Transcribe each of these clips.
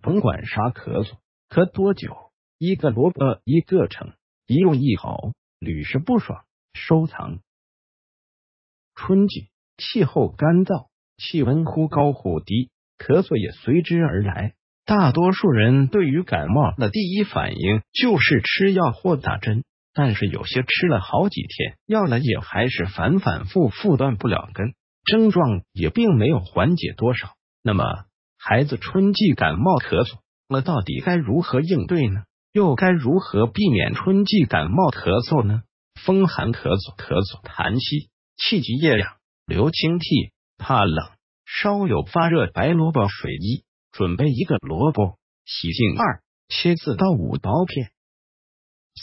甭管啥咳嗽，咳多久，一个萝卜一个橙，一用一好，屡试不爽。收藏。春季气候干燥，气温忽高忽低，咳嗽也随之而来。大多数人对于感冒的第一反应就是吃药或打针，但是有些吃了好几天药了，也还是反反复复断不了根，症状也并没有缓解多少。那么，孩子春季感冒咳嗽，那到底该如何应对呢？又该如何避免春季感冒咳嗽呢？风寒咳嗽、痰稀、气急夜痒、流清涕、怕冷，稍有发热，白萝卜水1，准备1个萝卜，洗净2，切4到5薄片。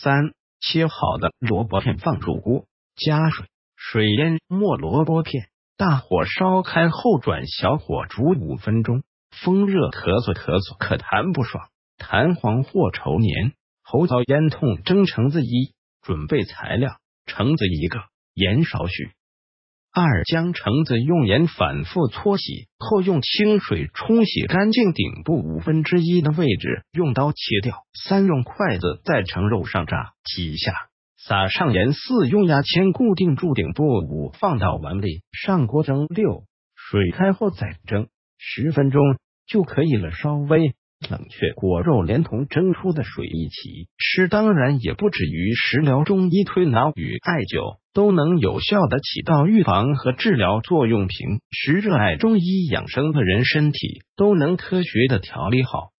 3. 切好的萝卜片放入锅，加水，水淹没萝卜片，大火烧开后转小火煮5分钟。风热咳嗽可痰不爽，痰黄或稠黏，喉燥咽痛，蒸橙子1。准备材料：橙子1个，盐少许。2. 将橙子用盐反复搓洗后，用清水冲洗干净顶部1/5的位置，用刀切掉。3. 用筷子在橙肉上炸几下，撒上盐。4. 用牙签固定住顶部。5. 放到碗里，上锅蒸。6. 水开后再蒸10分钟就可以了。稍微冷却果肉，连同蒸出的水一起吃，当然也不止于食疗。中医推拿与艾灸都能有效的起到预防和治疗作用。平时热爱中医养生的人，身体都能科学的调理好。